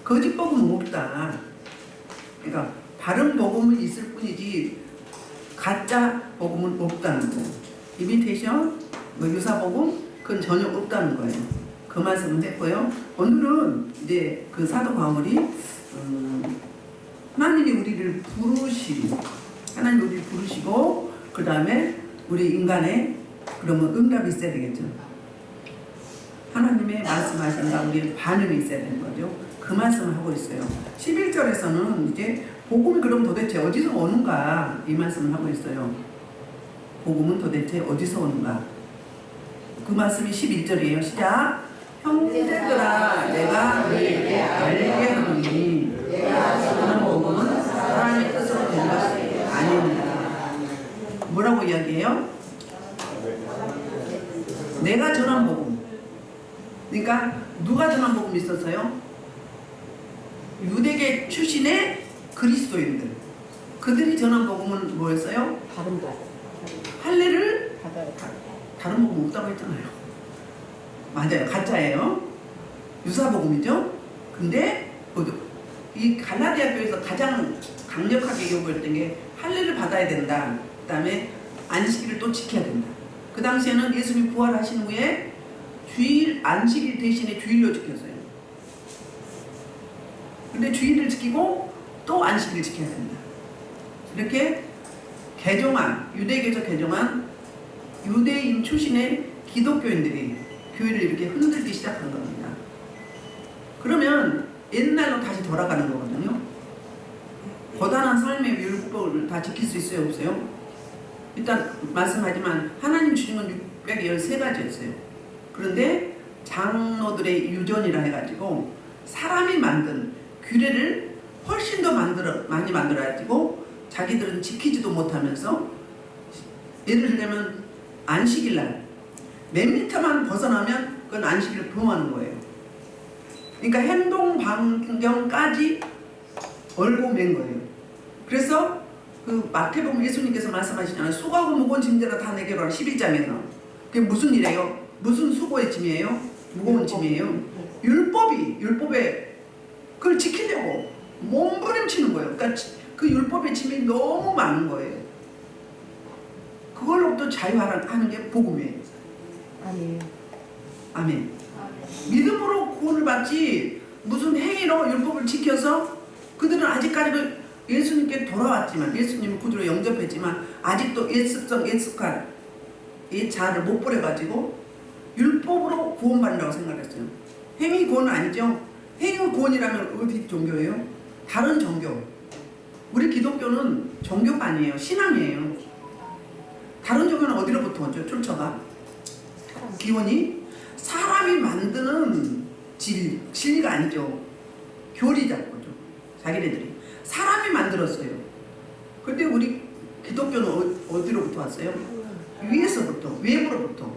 거짓 복음은 없다. 그러니까 바른 복음은 있을 뿐이지 가짜 복음은 없다는 거. 이미테이션, 뭐 유사 복음 그건 전혀 없다는 거예요. 그 말씀을 했고요. 오늘은 이제 그 사도 바울이 하나님이 우리를 하나님 우리를 부르시고 그 다음에 우리 인간의 그러면 응답이 있어야 되겠죠. 하나님의 말씀하시는가 우리 반응이 있어야 되는 거죠. 그 말씀을 하고 있어요. 11절에서는 이제 복음이 그럼 도대체 어디서 오는가 이 말씀을 하고 있어요. 복음은 도대체 어디서 오는가. 그 말씀이 11절이에요. 시작. 형제들아 내가 너희에게 알게 하노니 내가 전하는 복음은 사람의 뜻으로 된 것이 아닙니다. 뭐라고 이야기해요? 내가 전한 복음. 그러니까 누가 전한 복음이 있었어요? 유대계 출신의 그리스도인들. 그들이 전한 복음은 뭐였어요? 다른 거. 할례를 다른 복음 없다고 했잖아요. 맞아요. 가짜예요. 유사 복음이죠. 근데 이 갈라디아 교회에서 가장 강력하게 요구했던 게 할례를 받아야 된다. 그 다음에 안식일을 또 지켜야 된다. 그 당시에는 예수님이 부활하신 후에 주일 안식일 대신에 주일로 지켰어요. 근데 주일을 지키고 또 안식일을 지켜야 된다. 이렇게 유대교에서 개종한 유대인 출신의 기독교인들이 교회를 이렇게 흔들기 시작한 겁니다. 그러면 옛날로 다시 돌아가는 거거든요. 고단한 삶의 율법을 다 지킬 수 있어요, 없어요? 일단 말씀하지만 하나님 주신 건 613가지였어요. 그런데 장로들의 유전이라 해가지고 사람이 만든 규례를 훨씬 더 많이 만들어가지고 자기들은 지키지도 못하면서 예를 들면 안식일날 몇 미터만 벗어나면 그건 안식일을 범하는 거예요. 그러니까 행동 반경까지 얼고 맨 거예요. 그래서 그 마태복음 예수님께서 말씀하시잖아요. 수고하고 무거운 짐들아 다 내게로 와라. 11장에서. 그게 무슨 일이에요? 무슨 수고의 짐이에요? 무거운 짐이에요? 율법에 그걸 지키려고 몸부림치는 거예요. 그러니까 그 율법의 짐이 너무 많은 거예요. 그걸로부터 자유하는 게 복음이에요. 아멘. 믿음으로 구원을 받지 무슨 행위로 율법을 지켜서 그들은 아직까지도 예수님께 돌아왔지만 예수님을 구주로 영접했지만 아직도 옛 습성, 옛 습관, 옛 자아를 못 버려가지고 율법으로 구원받는다고 생각했어요. 행위 구원은 아니죠. 행위 구원이라면 어디 종교예요? 다른 종교. 우리 기독교는 종교가 아니에요. 신앙이에요. 다른 종교는 어디로부터 오죠? 출처가? 기원이? 사람이 만드는 진리가 아니죠. 교리라고 거죠. 자기네들이. 사람이 만들었어요. 근데 우리 기독교는 어디로부터 왔어요? 위에서부터, 외부로부터.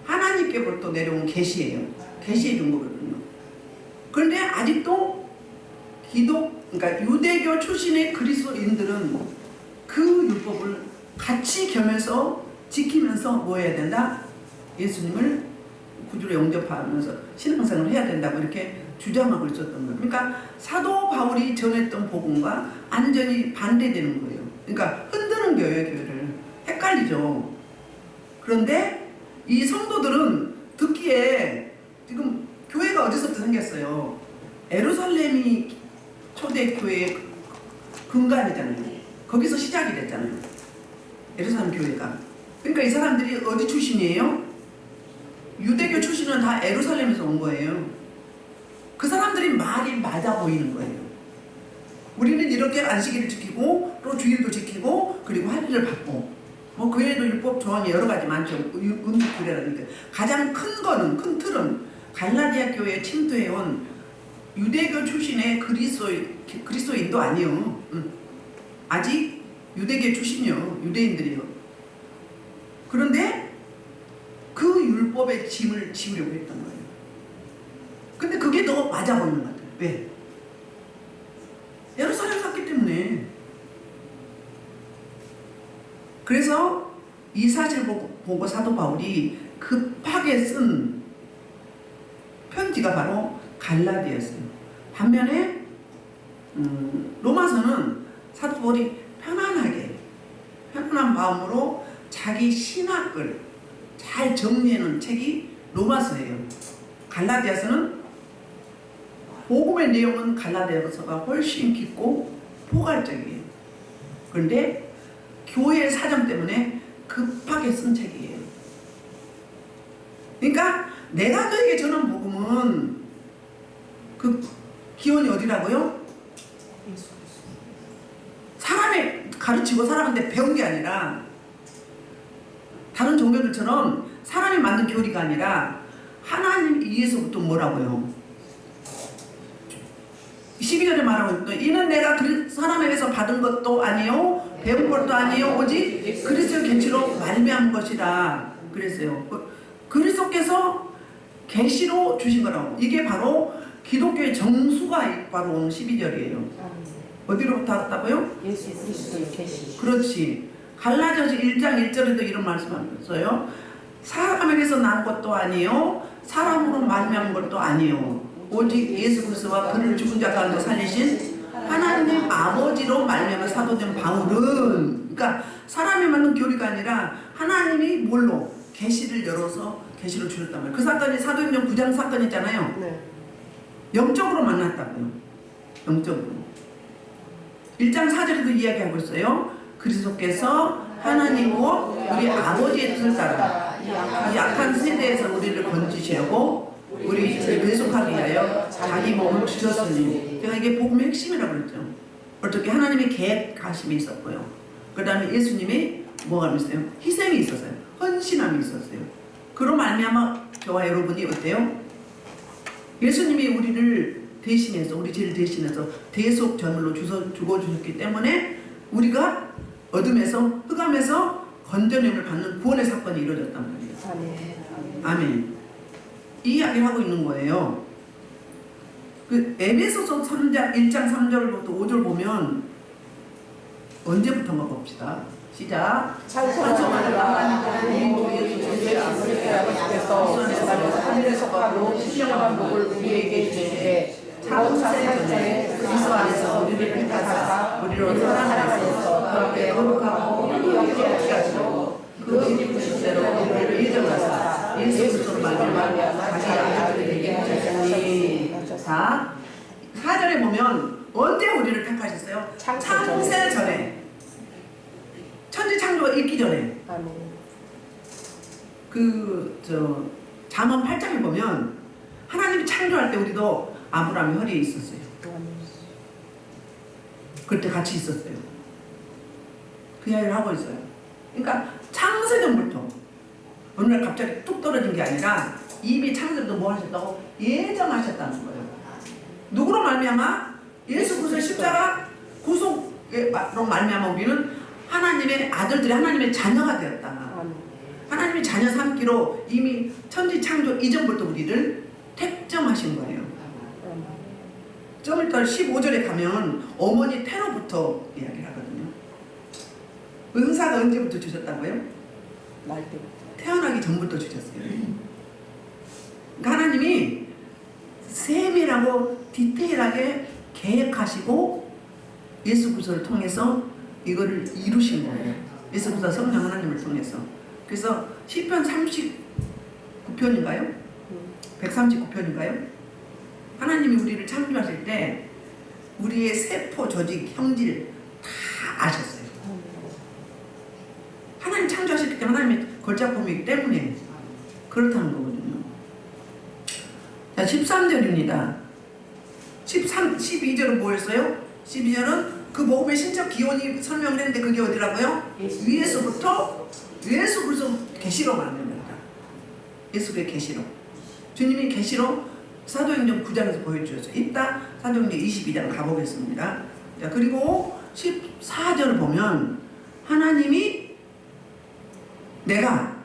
하나님께부터 내려온 계시예요. 계시의 종교거든요. 그런데 아직도 그러니까 유대교 출신의 그리스도인들은 그 율법을 같이 겸해서 지키면서 뭐 해야 된다? 예수님을 구주로 영접하면서 신앙생활을 해야 된다고 이렇게 주장하고 있었던 거예요. 그러니까 사도 바울이 전했던 복음과 완전히 반대되는 거예요. 그러니까 흔드는 거예요, 교회를. 헷갈리죠. 그런데 이 성도들은 듣기에 지금 교회가 어디서부터 생겼어요? 예루살렘이 초대교회의 근간이잖아요. 거기서 시작이 됐잖아요. 예루살렘 교회가. 그러니까 이 사람들이 어디 출신이에요? 유대교 출신은 다 예루살렘에서 온 거예요. 그 사람들이 말이 맞아 보이는 거예요. 우리는 이렇게 안식일을 지키고 또 주일도 지키고 그리고 할례를 받고 뭐 그 외에도 율법 조항이 여러 가지 많죠. 은국규례라든지 가장 큰 거는 큰 틀은 갈라디아 교회에 침투해온 유대교 출신의 그리스도인도 아니요. 아직 유대교 출신이요. 유대인들이요. 그런데 그 율법의 짐을 지우려고 했던 거예요. 근데 그게 더 맞아 보이는 것 같아요. 왜? 예루살렘 샀기 때문에. 그래서 이 사실 보고 사도 바울이 급하게 쓴 편지가 바로 갈라디아였어요. 반면에 로마서는 사도 바울이 편안한 마음으로 자기 신학을 잘 정리해 놓은 책이 로마서예요. 갈라디아서는 복음의 내용은 갈라디아서가 훨씬 깊고 포괄적이에요. 그런데 교회의 사정 때문에 급하게 쓴 책이에요. 그러니까 내가 너에게 전한 복음은 그 기원이 어디라고요? 사람이 가르치고 사람한테 배운 게 아니라 다른 종교들처럼 사람이 만든 교리가 아니라 하나님 위에서부터 뭐라고요? 12절에 말하고 있는 이는 내가 사람에게서 받은 것도 아니요 배운 것도 아니요 오직 그리스도의 계시로 말미암은 것이다 그랬어요. 그리스도께서 계시로 주신 거라고. 이게 바로 기독교의 정수가 바로 오는 12절이에요. 어디로부터 왔다고요? 예수 그리스도의 계시. 그렇지. 갈라디아서 1장 1절에도 이런 말씀하셨어요. 사람에게서 난 것도 아니요 사람으로 말미암은 것도 아니요 오직 예수 그리스도와 그를 죽은 자 가운데 살리신 하나님 아버지로 말미암아 사도된 바울은, 그러니까 사람이 만든 교리가 아니라 하나님이 뭘로? 계시를 열어서 계시를 주셨단 말이에요. 그 사건이 사도행전 9장 사건 있잖아요. 네. 영적으로 만났다고요. 영적으로. 1장 4절에도 이야기하고 있어요. 그리스도께서 하나님 곧 우리 아버지의 뜻을 따라 이 약한 세대에서 우리를 건지시려고 우리 죄를 배속하기 위하여 자기 몸을 주셨으니, 제가 이게 복음의 핵심이라고 그랬죠. 어떻게 하나님의 계획하심이 있었고요. 그 다음에 예수님이 뭐가 있어요? 희생이 있었어요. 헌신함이 있었어요. 그로 말미암아 저와 여러분이 어때요? 예수님이 우리를 대신해서, 우리 죄를 대신해서 대속 제물로 죽어주셨기 때문에 우리가 어둠에서, 흑암에서 건져냄을 받는 구원의 사건이 이루어졌단 말이에요. 아멘. 이 이야기를 하고 있는 거예요. 그 에베소서 3장 1장 3절부터 5절 보면 언제부터인가 봅시다. 시작. 찬송하는 하나님 예수께서 하늘에 속하고 신령한 복을 우리에게 주시되 창세전에 그리스도 안에서 우리를 택하사 우리로 사랑하셔서 그렇게 거룩하고 영원하게 하시고 그 기쁘신 대로 우리를 인정하사 예수 그리스도로 말미암아 자기 아들에게 하셨으니. 자, 4절에 보면 언제 우리를 택하셨어요? 창세전에, 천지 창조가 있기 전에. 잠언 8장에 보면 하나님이 창조할 때 우리도 아브라함이 허리에 있었어요. 그때 같이 있었어요. 그 이야기를 하고 있어요. 그러니까 창세전부터 어느 날 갑자기 뚝 떨어진 게 아니라 이미 창세전부터 뭐 하셨다고? 예정하셨다는 거예요. 누구로 말미암아? 예수 그리스도의 십자가 구속으로 말미암아 우리는 하나님의 아들들이 하나님의 자녀가 되었다. 하나님의 자녀 삼기로 이미 천지 창조 이전부터 우리를 택정하신 거예요. 좀 이따 15절에 가면 어머니 태로부터 이야기를 하거든요. 은사가 언제부터 주셨다고요? 날 때부터. 태어나기 전부터 주셨어요. 그러니까 하나님이 세밀하고 디테일하게 계획하시고 예수 그리스도를 통해서 이거를 이루신 거예요. 예수 그리스도 성령 하나님을 통해서. 그래서 시편 39편인가요? 139편인가요? 하나님이 우리를 창조하실 때 우리의 세포 조직, 형질 다 아셨어요. 하나님 창조하셨기 때문에 하나님의 걸작품이기 때문에 그렇다는 거거든요. 자, 13절입니다. 12절은 뭐였어요? 12절은 그 복음의 신적 기원이 설명을 했는데 그게 어디라고요? 위에서부터 예수 그리스도 계시로 말합니다. 예수의 계시로. 주님이 계시로 사도행전 9장에서 보여주셨어요. 이따 사도행전 22장 가보겠습니다. 자, 그리고 14절을 보면 하나님이 내가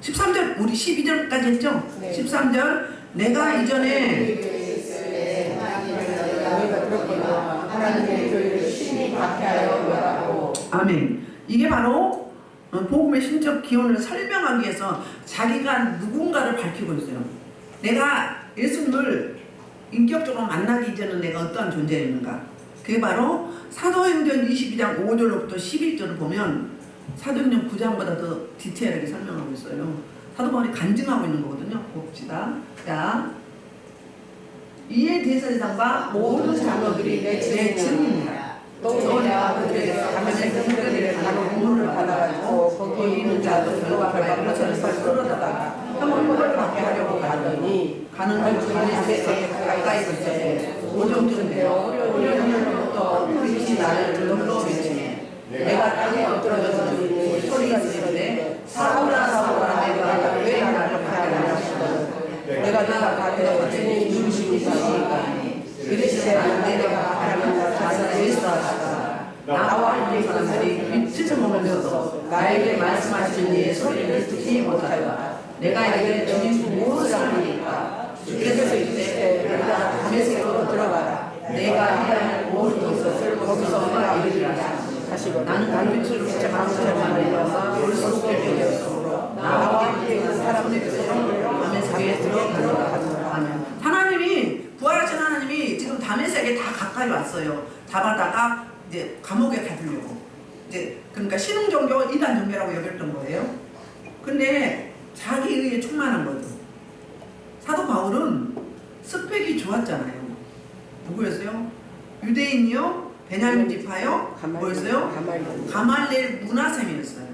13절 우리 12절까지 했죠? 네. 13절 내가 이전에 하나님의 교회를 심히 박해하여 멸하고. 아멘. 이게 바로 복음의 신적 기원을 설명하기 위해서 자기가 누군가를 밝히고 있어요. 내가 예수님을 인격적으로 만나기 이전은 내가 어떠한 존재였는가. 그게 바로 사도행전 22장 5절로부터 11절을 보면 사도행전 9장보다 더 디테일하게 설명하고 있어요. 사도 바울이 간증하고 있는 거거든요. 봅시다. 자, 이에 대제사장과 모든 장로들이 내 증인이라. 또 내가 그들에게서 다메섹 그들에게 가는 공문을 받아가지고 거기 있는 자들 들과 발바닥을 끌어다가 형벌을 받게 하려고 가더니 가는 중에 다메섹에 가까이 있을 오정중대로 어려운으로부터 그리스이 나를 넘겨오시니 내가 땅에 엎드러져 들으니 소리가 들리는데 사울아 사울아 내가 왜 나를 하게 하시거든. 내가 가되 주님 누구시니까 이르시되 내가 하나님과 자신을 예수하다가 나와 함께 있는 자들이 빛을 먹으면서 나에게 말씀하신 이의 소리를 듣지 못하여 내가 이제 주님 무엇을 하니까 주께서 이르시되 내가 다메섹으로 들어가라. 내가 해야 할 모든 것을 거기서 내가 이르리라 하시고 나는 빛을 비춰 감사만 알려서 올수록 되었으므로 나와 함께 있는 사람들에게서 다메섹에 들어가노라. 하나님이 부활하신 하나님이 지금 다메섹에 다 가까이 왔어요. 잡아다가 이제 감옥에 가두려고. 이제 그러니까 신흥 종교 이단 종교라고 여겼던 거예요. 근데 자기 의에 충만한 거죠. 사도 바울은 스펙이 좋았잖아요. 누구였어요? 유대인이요, 베냐민 지파요, 뭐였어요? 가말리엘 문화생이었어요.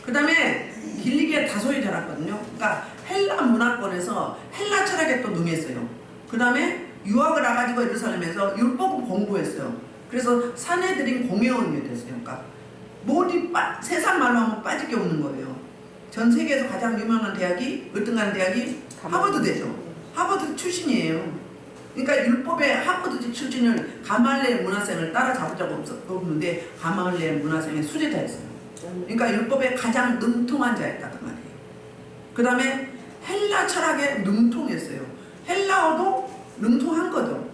그 다음에 길리기에 다소에 자랐거든요. 그러니까 헬라 문화권에서 헬라 철학에 또 능했어요. 그 다음에 유학을 와가지고 예루살렘에서 율법을 공부했어요. 그래서 산헤드린 공회원이 됐어요. 그러니까 세상 말로 하면 빠질 게 없는 거예요. 전 세계에서 가장 유명한 대학이 으뜸가는 대학이 하버드대죠. 하버드 출신이에요. 그러니까 율법의 하버드 출신을 가말리엘 문화생을 따라잡으자고 없는데 가말리엘 문화생의 수제자였어요. 그러니까 율법에 가장 능통한 자였다는 말이에요. 그 다음에 헬라 철학에 능통했어요. 헬라어도 능통한 거죠.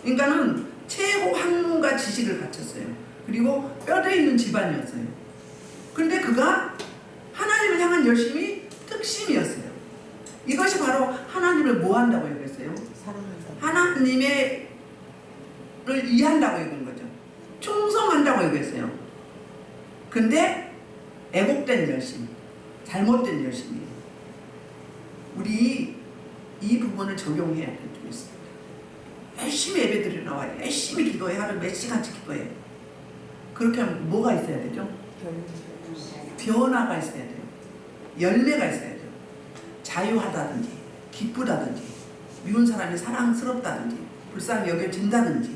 그러니까는 최고 학문과 지식을 갖췄어요. 그리고 뼈대 있는 집안이었어요. 그런데 그가 하나님을 향한 열심이 특심이었어요. 이것이 바로 하나님을 뭐 한다고 얘기했어요? 사랑한다. 하나님을 이해한다고 얘기한 거죠. 충성한다고 얘기했어요. 근데 애곡된 열심, 잘못된 열심이에요. 우리 이 부분을 적용해야 될 점 있습니다. 열심히 예배드리러 나와요. 열심히 기도해. 하루 몇 시간씩 기도해. 그렇게 하면 뭐가 있어야 되죠? 변화가 있어야 돼요. 열매가 있어야 돼요. 자유하다든지 기쁘다든지 미운 사람이 사랑스럽다든지 불쌍히 여겨진다든지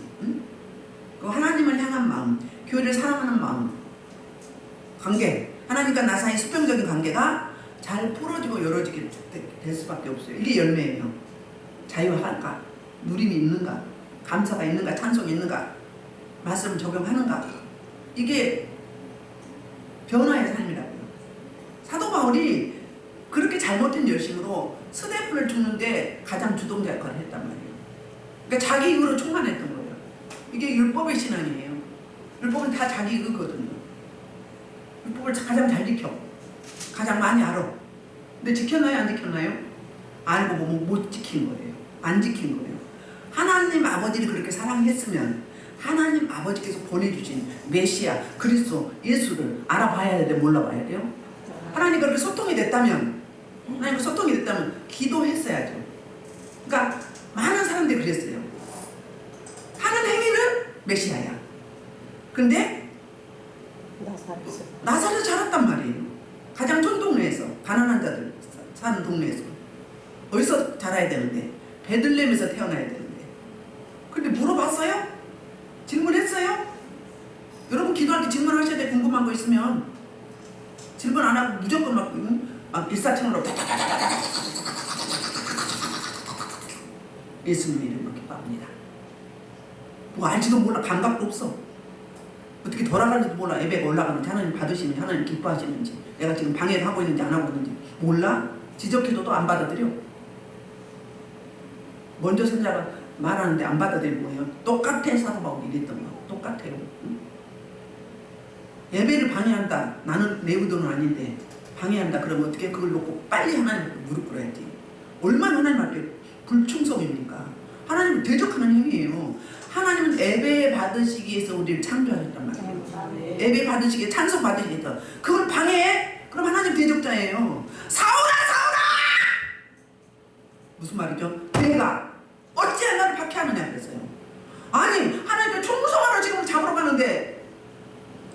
그 하나님을 향한 마음, 교회를 사랑하는 마음, 관계, 하나님과 나 사이 수평적인 관계가 잘 풀어지고 열어지게 될 수밖에 없어요. 이게 열매예요. 자유할까? 누림이 있는가? 감사가 있는가? 찬송이 있는가? 말씀을 적용하는가? 이게 변화의 삶이라고요. 사도 바울이 그렇게 잘못된 열심으로 스데반을 죽는데 가장 주동자 역할을 했단 말이에요. 그러니까 자기 의로 충만했던 거예요. 이게 율법의 신앙이에요. 율법은 다 자기 의거든요. 율법을 가장 잘 지켜. 가장 많이 알아. 근데 지켰나요? 안 지켰나요? 알고 보면 못 지킨 거예요. 안 지킨 거예요. 하나님 아버지를 그렇게 사랑했으면 하나님 아버지께서 보내주신 메시아, 그리스도, 예수를 알아봐야 돼요? 몰라봐야 돼요? 하나님과 그렇게 소통이 됐다면, 하나님과 소통이 됐다면 기도했어야죠. 그러니까 많은 사람들이 그랬어요. 하는 행위는 메시아야. 근데 나사렛 자랐단 말이에요. 가장 촌 동네에서, 가난한 자들 사는 동네에서. 어디서 자라야 되는데? 베들레헴에서 태어나야 되는데. 근데 물어봤어요? 질문했어요? 여러분 기도할 때 질문하셔야 돼. 궁금한 거 있으면 질문 안 하고 무조건 막 일사천으로 예수님 이름으로 기도합니다. 뭐 알지도 몰라. 감각도 없어. 어떻게 돌아가는지도 몰라. 예배가 올라가는지 하나님 받으시는지 하나님 기뻐하시는지 내가 지금 방해를 하고 있는지 안 하고 있는지 몰라. 지적해도 안 받아들여. 먼저 선자가 말하는데 안 받아들이는 거예요. 똑같아. 사도 바울이 이랬던 거 똑같아요. 응? 예배를 방해한다. 나는 내 의도는 아닌데 방해한다. 그러면 어떻게 그걸 놓고 빨리 하나님께 무릎 꿇어야지. 얼마나 하나님 앞에 불충성입니까? 하나님을 대적하는 행위예요. 하나님은 예배 받으시기 위해서 우리를 창조하셨단 말이에요. 예배 받으시기 위해 찬송 받으시기 위해서 그걸 방해해? 그럼 하나님 대적자예요. 사울아 사울아! 무슨 말이죠? 내가 어찌 나를 박해하느냐 그랬어요. 아니 하나님께 총성하러 지금 잡으러 가는데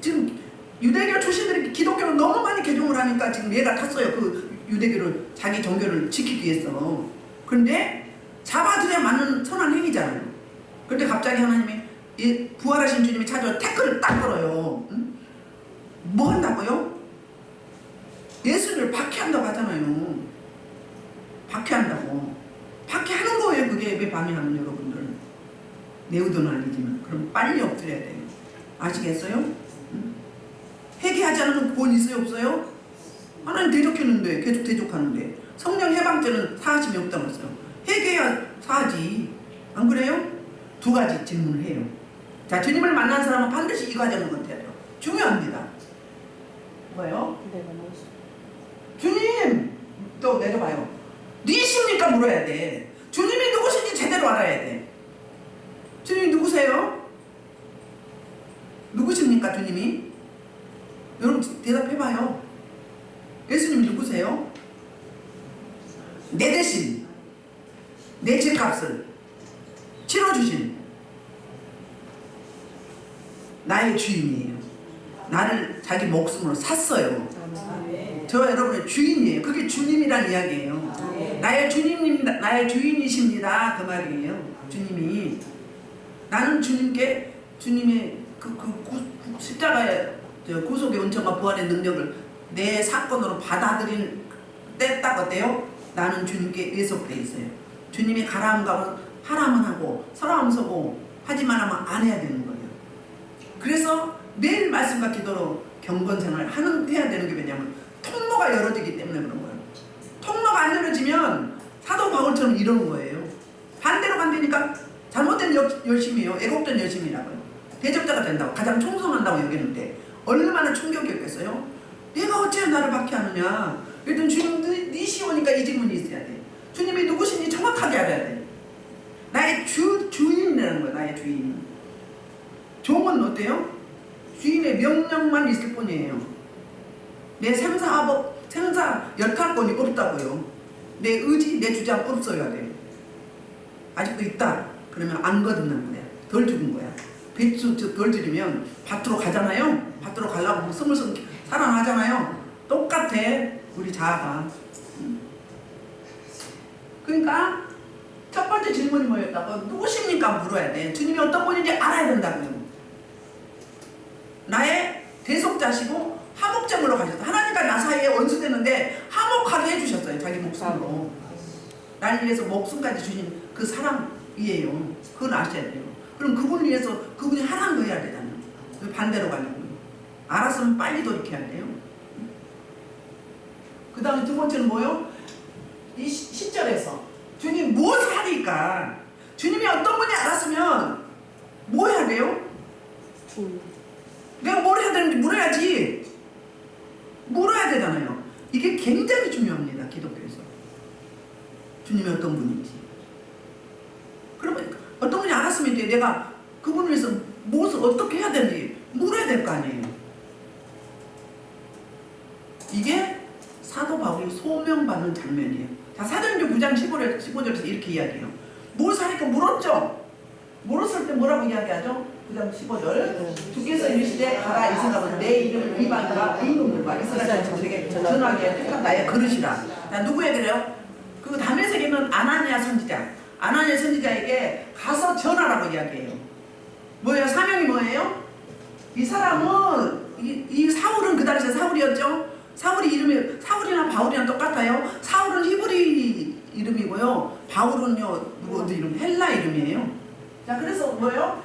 지금 유대교 출신들이 기독교를 너무 많이 개종을 하니까 지금 얘가 탔어요. 그 유대교를 자기 종교를 지키기 위해서. 그런데 잡아들여야 맞는 선한 행위잖아요. 그런데 갑자기 하나님이 이 부활하신 주님이 찾아와 태클을 딱 걸어요. 응? 뭐 한다고요? 예수를 박해한다고 하잖아요. 박해한다고. 박해하는 거예요. 그게 예배 방해하는 여러분들. 내 의도는 아니지만 그럼 빨리 엎드려야 돼요. 아시겠어요? 응? 회개하지 않으면 구원 있어요? 없어요? 하나님 대적했는데 계속 대적하는데 성령 해방죄는 사하심이 없다고 했어요. 회개해야 사하지. 안 그래요? 두 가지 질문을 해요. 자, 주님을 만난 사람은 반드시 이 과정을 거쳐야 돼요. 중요합니다. 뭐예요? 주님! 또 내려봐요. 니십니까? 물어야 돼. 주님이 누구신지 제대로 알아야 돼. 주님이 누구세요? 누구십니까 주님이? 여러분 대답해봐요. 예수님이 누구세요? 내 대신 내 집값을 치러주신 나의 주인이에요. 나를 자기 목숨으로 샀어요. 저 여러분의 주인이에요. 그게 주님이란 이야기예요. 나의 주님입니다. 나의 주인이십니다. 그 말이에요. 주님이. 나는 주님께 주님의 십자가의 구속의 은총과 부활의 능력을 내 사건으로 받아들인 때 딱 어때요? 나는 주님께 예속돼 있어요. 주님이 가라함 가면 하라면 하고 서라면 서고 하지만 하면 안 해야 되는 거예요. 그래서 매일 말씀과 기도로 경건생활 해야 되는 게 왜냐면 통로가 열어지기 때문에 그런 거예요. 통로가 안 열어지면 사도 바울처럼 이러는 거예요. 반대로 간다니까 잘못된 열심이에요. 애국된 열심이라고요. 대적자가 된다고 가장 충성한다고 여기는데 얼마나 충격이었겠어요? 내가 어찌 나를 박해하느냐. 일단 주님 네 시오니까 이 질문이 있어야 돼. 주님이 누구신지 정확하게 알아야 돼. 나의 주인이라는 거야. 나의 주인. 종은 어때요? 주인의 명령만 있을 뿐이에요. 내 생사 역할권이 없다고요. 내 의지, 내 주장 없어야 돼요. 아직도 있다. 그러면 안 거듭난 거야. 덜 죽은 거야. 배추 덜 들이면 밭으로 가잖아요. 밭으로 가려고 스물스물 살아나잖아요. 똑같아. 우리 자아가. 그러니까 첫 번째 질문이 뭐였다고? 누구십니까? 물어야 돼. 주님이 어떤 분인지 알아야 된다고요. 나의 대속자시고 화목제물로 가셨어. 하나님과 나 사이에 원수되는데 화목하게 해주셨어요. 자기 목숨으로. 나를 위해서 목숨까지 주신 그 사람이에요. 그걸 아셔야 돼요. 그럼 그분을 위해서 그분이 하라는 거 해야 되잖아요. 반대로 가려고. 알았으면 빨리 돌이켜야 돼요. 그 다음에 두 번째는 뭐요? 이 10절에서 주님 무엇을 하니까 주님이 어떤 분이 알았으면 뭐 해야 돼요? 내가 뭘 해야 되는지 물어야지. 물어야 되잖아요. 이게 굉장히 중요합니다. 기독교에서. 주님이 어떤 분인지. 그러면 어떤 분이 알았으면 이제 내가 그분을 위해서 무엇을 어떻게 해야 되는지 물어야 될 거 아니에요. 이게 사도 바울이 소명받는 장면이에요. 자, 사도행전 9장 15절에서 이렇게 이야기해요. 무엇을 하니까 물었죠? 물었을 때 뭐라고 이야기하죠? 9장 15절. 주께서 이르시되 가라 이 생각은 내 이름을 이방인과 임금들과 이스라엘 자손에게 전하게 택한 나의 그릇이라. 자, 누구에 그래요? 그 다메섹에 있는 아나니아 선지자. 아나니아 선지자에게 가서 전하라고 이야기해요. 뭐예요? 사명이 뭐예요? 이 사람은 이 사울은 그 당시에 사울이었죠? 사울이 이름이 사울이나 바울이랑 똑같아요. 사울은 히브리 이름이고요. 바울은요 누구 이름? 헬라 이름이에요. 자, 그래서 뭐예요?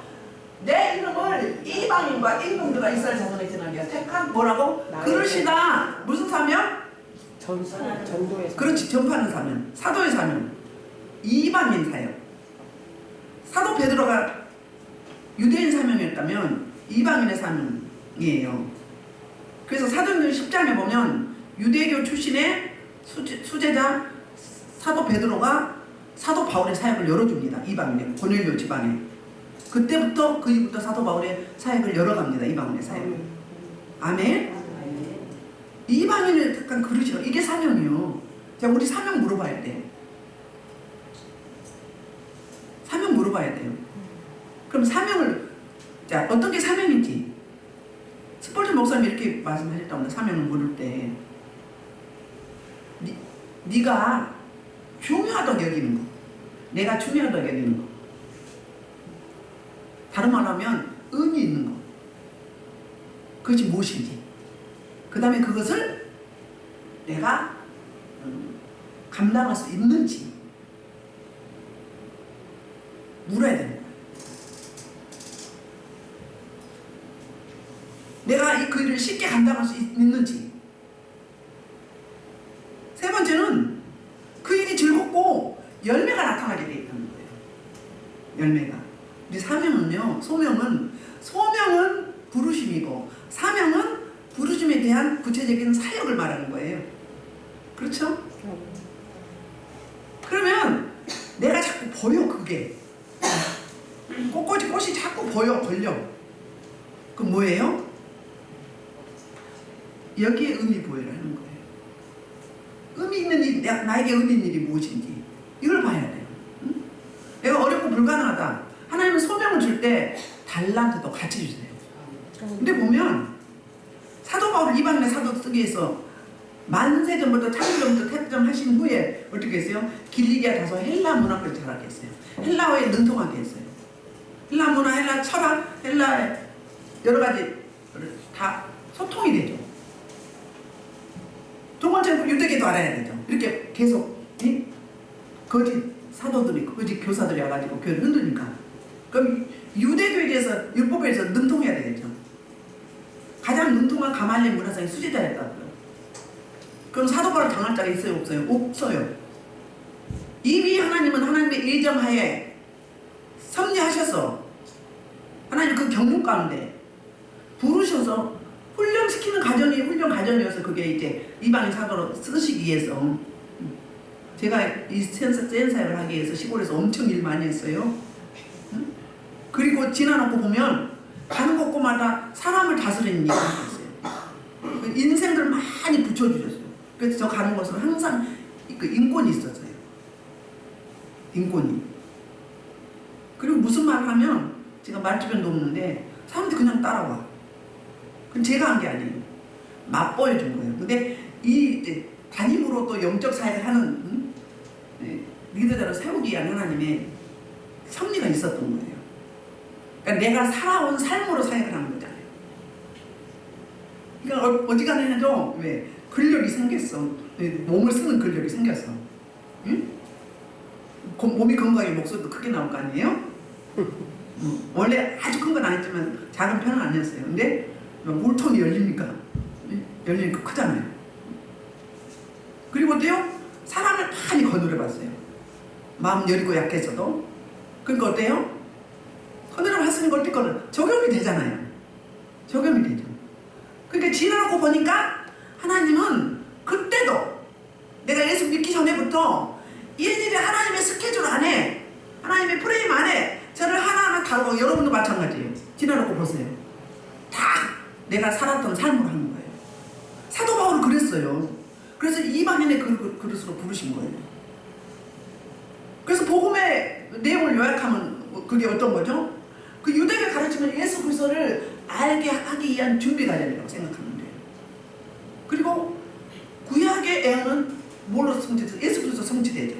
내 이름을 이방인과 임금들과 이스라엘 자손에 전하게 택한 뭐라고? 그릇이다. 무슨 사명? 전도의 사명. 그렇지, 전파하는 사명. 사도의 사명. 이방인 사역. 사도 베드로가 유대인 사명이었다면 이방인의 사명이에요. 그래서 사도행전 10장에 보면 유대교 출신의 수제자 사도 베드로가 사도 바울의 사역을 열어줍니다. 이방인의 고넬료 집안에. 그때부터 그 이후부터 사도 바울의 사역을 열어갑니다. 이방인의 사역을. 아멘. 이방인을 약간 그러시라. 이게 사명이요. 자, 우리 사명 물어봐야 돼. 사명 물어봐야 돼요. 그럼 사명을, 자, 어떤 게 사명인지. 스폴전 목사님이 이렇게 말씀하셨답니다. 사명을 물을 때. 네가 중요하다고 여기는 거. 내가 중요하다고 여기는 거. 다른 말로 하면 의미 있는 거. 그것이 무엇인지. 그 다음에 그것을 내가 감당할 수 있는지 물어야 되는 거야. 내가 그 일을 쉽게 감당할 수 있는지. 세 번째는 그 일이 즐겁고 열매가 나타나게 돼 있다는 거예요. 열매가. 우리 사명은요, 소명은 부르심이고 사명은 부르심에 대한 구체적인 사역을 말하는 거예요. 그렇죠? 그러면 내가 자꾸 보여, 그게. 꽃이 자꾸 보여, 걸려. 그럼 뭐예요? 여기에 의미 보여라는 거예요. 의미 있는 일, 나에게 의미 있는 일이 무엇인지 이걸 봐야 돼요. 응? 내가 어렵고 불가능하다. 하나님은 소명을 줄 때 달란트도 같이 주세요. 근데 보면 사도 바울을 이방인의 사도 쓰기 위해서 만세 전부터 창조전부터 태점하신 후에 어떻게 했어요? 길리기아 다소 헬라 문학을 잘하게 했어요. 헬라어에 능통하게 했어요. 헬라 문화, 헬라 철학, 헬라의 여러 가지 다 소통이 되죠. 두 번째는 유대계도 알아야 되죠. 이렇게 계속 거짓 사도들이, 거짓 교사들이 와가지고 교회를 흔드니까. 그럼 유대교에 대해서 율법에 대해서 능통해야 되겠죠. 가장 능통한 가말리엘 문화상의 수제자였다고요. 그럼 사도 바울 당할 자가 있어요, 없어요? 없어요. 이미 하나님은 하나님의 예정하에 섭리하셔서 하나님 그 경륜 가운데 부르셔서 훈련시키는 과정이 훈련 과정이어서 그게 이제 이방인 사도로 쓰시기 위해서. 제가 이 센사역을 하기 위해서 시골에서 엄청 일 많이 했어요. 그리고 지나놓고 보면 가는 곳곳마다 사람을 다스리는 일이 있었어요. 인생들 많이 붙여주셨어요. 그래서 저 가는 곳은 항상 그 인권이 있었어요. 인권이. 그리고 무슨 말을 하면 제가 말주변도 없는데 사람들이 그냥 따라와. 그럼 제가 한 게 아니에요. 맛보여준 거예요. 근데 이 담임으로 또 영적 사역을 하는 리더자로 세우기 위한 하나님의 섭리가 있었던 거예요. 그러니까 내가 살아온 삶으로 사역을 하는 거잖아요. 그러니까 어지간히 해도 왜 근력이 생겼어. 몸을 쓰는 근력이 생겼어. 응? 몸이 건강해 목소리도 크게 나올 거 아니에요? 원래 아주 큰 건 아니지만 작은 편은 아니었어요. 근데 물통이 열리니까 크잖아요. 그리고 또요, 사람을 많이 거느려봤어요. 마음 여리고 약해서도. 그러니까 어때요? 거느려봤으니까 어떨 거는 적용이 되잖아요. 적용이 되죠. 그러니까 지나놓고 보니까 하나님은 그때도 내가 예수 믿기 전에부터 일일이 하나님의 스케줄 안에, 하나님의 프레임 안에 저를 하나하나 다루고, 여러분도 마찬가지예요. 지나놓고 보세요. 다 내가 살았던 삶으로 하는 거예요. 사도 바울은 그랬어요. 그래서 이방인의 그릇으로 부르신 거예요. 그래서 복음의 내용을 요약하면 그게 어떤 거죠? 그 유대교 가르치면 예수 그리스도를 알게 하기 위한 준비 과정이라고 생각하면 돼요. 그리고 구약의 애언은 뭘로 성취돼요? 예수 그리스도 성취되죠.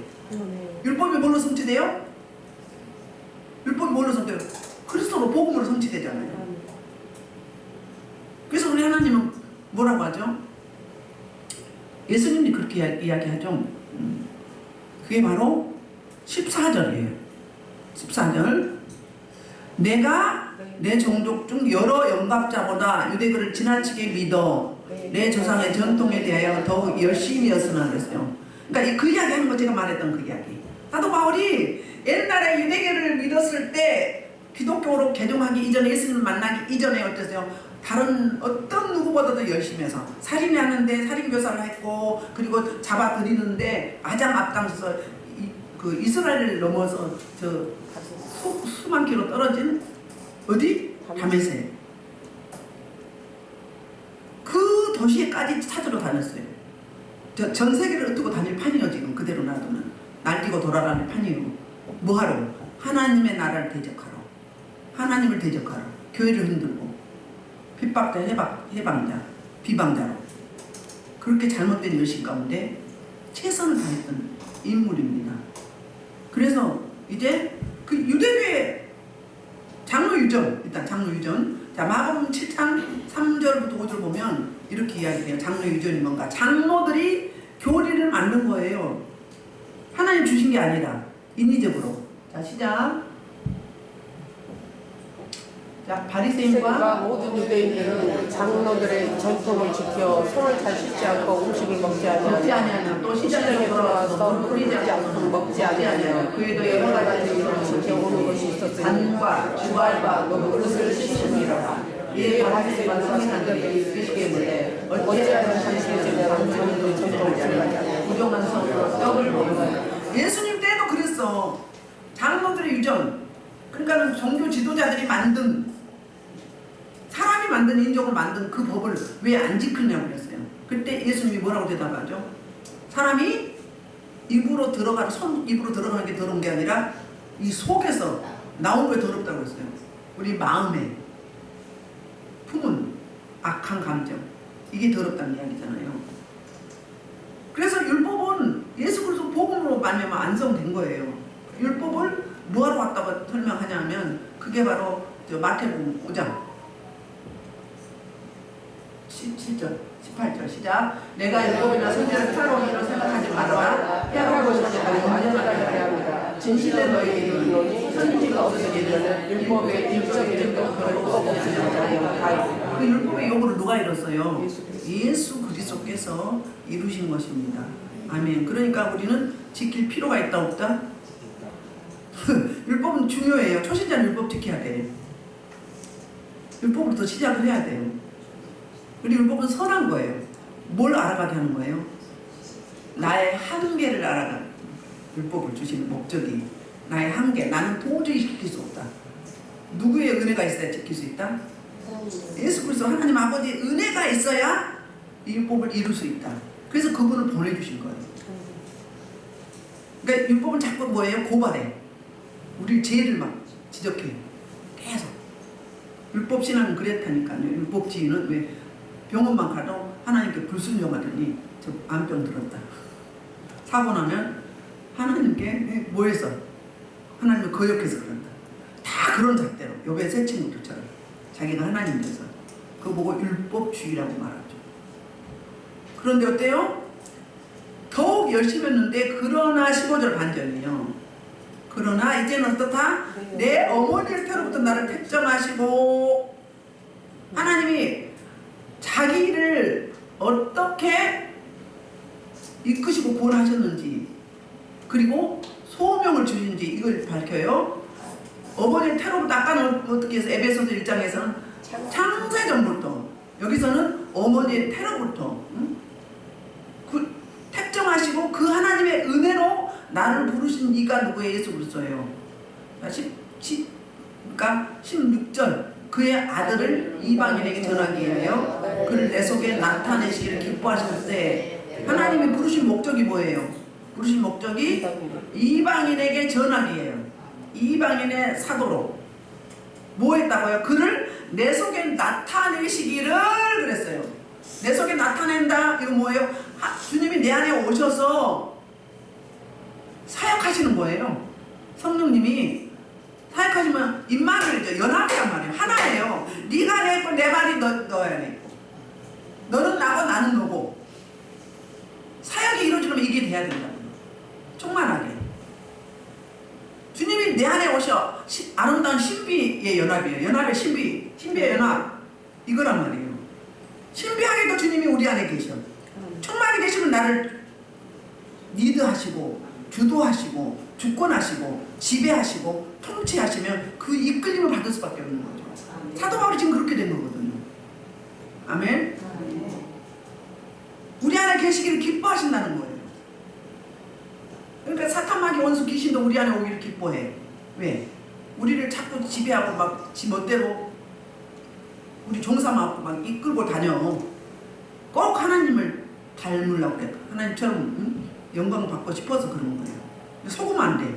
율법이 뭘로 성취돼요? 율법이 뭘로 성취돼요? 그리스도로, 복음으로 성취되잖아요. 그래서 우리 하나님은 뭐라고 하죠? 예수님이 그렇게 이야기하죠. 그게 바로 14절이에요. 14절. 내가 내 종족 중 여러 영갑자보다 유대교를 지나치게 믿어 내 조상의 전통에 대하여 더욱 열심히 였으나 그랬어요. 그러니까 그 이야기 하는 거 제가 말했던 그 이야기. 사도 바울이 옛날에 유대교를 믿었을 때 기독교로 개종하기 이전에, 예수님을 만나기 이전에 어땠어요? 다른 어떤 누구보다도 열심히 해서 살인을 하는데 살인교사를 했고, 그리고 잡아들이는데 가장 앞장서서 그 이스라엘을 넘어서 저 수만 킬로 떨어진 어디? 다메섹. 그 도시에까지 찾으러 다녔어요. 전 세계를 흩고 다닐 판이요. 지금 그대로 놔두면 날뛰고 돌아다닐 판이요. 뭐하러? 하나님의 나라를 대적하러, 하나님을 대적하러, 교회를 흔들고 핍박자, 해방자, 비방자로 그렇게 잘못된 열심 가운데 최선을 다했던 인물입니다. 그래서 이제 그 유대교의 장로 유전, 일단 장로 유전. 자, 마가복음 7장 3절부터 5절 보면 이렇게 이야기해요. 장로 유전이 뭔가? 장로들이 교리를 만든 거예요. 하나님 주신 게 아니라 인위적으로. 자, 시작. 자, 바리새인과 모든 유대인들은 장로들의 전통을 지켜 손을 잘 씻지 않고 음식을 먹지 아니하며 또 시장에 돌아와서 뿌리지 않고 먹지 아니하며 그에도 여러 가지 일을 지켜오는 것이 있었으니 잔과 주발과 노릇을 씻음이라. 이에 바리새인과 서기관들이 계시기에 어찌하여 당신의 제자는 장로의 전통을 지키지 않고 부정한 성으로 떡을 먹어요. 예수님 때도 그랬어. 장로들의 유전. 그러니까는 종교 지도자들이 만든, 사람이 만든, 인종을 만든 그 법을 왜 안 지키냐고 그랬어요. 그때 예수님이 뭐라고 대답하죠? 사람이 입으로 들어가는, 손 입으로 들어가는 게 더러운 게 아니라 이 속에서 나온 게 더럽다고 했어요. 우리 마음에 품은 악한 감정, 이게 더럽다는 이야기잖아요. 그래서 율법은 예수 그리스도 복음으로 말미암아 완성된 거예요. 율법을 뭐하러 왔다고 설명하냐면 그게 바로 마태복음 5장 17절 18절 시작. 내가 율법이나 선지자를 살아온 일을 생각하지 말아라. 피하고 싶지 않고 안전하게 합니다. 진실된 너희에게 이르노니 선지가 없으리면 율법의 일적인 일도 별거 없으리라. 그 율법의 요구를 누가 이뤘어요? 예수 그리스도. 예수 그리스도께서 이루신 것입니다. 아멘. 그러니까 우리는 지킬 필요가 있다 없다? 율법은 중요해요. 초신자는 율법 지켜야 돼. 율법으로부터 시작을 해야 돼요. 그리고 율법은 선한 거예요. 뭘 알아가게 하는 거예요? 나의 한계를 알아가는, 율법을 주시는 목적이 나의 한계. 나는 도저히 지킬 수 없다. 누구의 은혜가 있어야 지킬 수 있다? 예수 그리스도 하나님 아버지의 은혜가 있어야 이 율법을 이룰 수 있다. 그래서 그분을 보내주신 거예요. 그러니까 율법은 자꾸 뭐예요? 고발해. 우리 죄를 막 지적해. 계속. 율법신앙은 그랬다니까요. 율법주의는 왜 병원만 가도 하나님께 불순종하더니 저 암병 들었다. 사고 나면 하나님께 뭐 해서? 하나님을 거역해서 그런다. 다 그런 잣대로. 욥의 세 친구들처럼. 자기가 하나님 돼서. 그거 보고 율법주의라고 말하죠. 그런데 어때요? 더욱 열심히 했는데 그러나 15절 반전이요. 그러나 이제는 어떻다? 내 어머니의 태로부터 나를 택정하시고, 하나님이 자기를 어떻게 이끄시고 구원하셨는지, 그리고 소명을 주신지 이걸 밝혀요. 어머니의 태로부터, 아까는 어떻게 해서 에베소서 1장에서는 창세전부터, 여기서는 어머니의 태로부터 그 택정하시고 그 하나님의 은혜로 나를 부르신 이가 누구예요? 예수 그리스도예요. 그러니까 16절 그의 아들을 이방인에게 전하기 위하여 그를 내 속에 나타내시기를 기뻐하셨을 때 하나님이 부르신 목적이 뭐예요? 부르신 목적이 이방인에게 전하기 위해요. 이방인의 사도로 뭐 했다고요? 그를 내 속에 나타내시기를 그랬어요. 내 속에 나타낸다. 이거 뭐예요? 주님이 내 안에 오셔서 사역하시는 거예요. 성령님이 사역하시면 임마누엘이죠. 연합이란 말이에요. 하나예요. 네가 내 있고 내 말이 너야 돼. 너는 나고 나는 너고. 사역이 이루어지려면 이게 돼야 된다. 충만하게. 주님이 내 안에 오셔 아름다운 신비의 연합이에요. 연합의 신비. 신비의 연합. 이거란 말이에요. 신비하게도 주님이 우리 안에 계셔. 충만히 계시면 나를 리드하시고 주도하시고 주권하시고 지배하시고 통치하시면 그 이끌림을 받을 수밖에 없는 거죠. 사도 바울이 지금 그렇게 된 거거든요. 아멘. 우리 안에 계시기를 기뻐하신다는 거예요. 그러니까 사탄마귀 원수 귀신도 우리 안에 오기를 기뻐해. 왜? 우리를 자꾸 지배하고 막 지 멋대로 우리 종삼하고 막 이끌고 다녀. 꼭 하나님을 닮으려고 그래. 하나님처럼 영광 받고 싶어서 그런 거예요. 속으면 안 돼.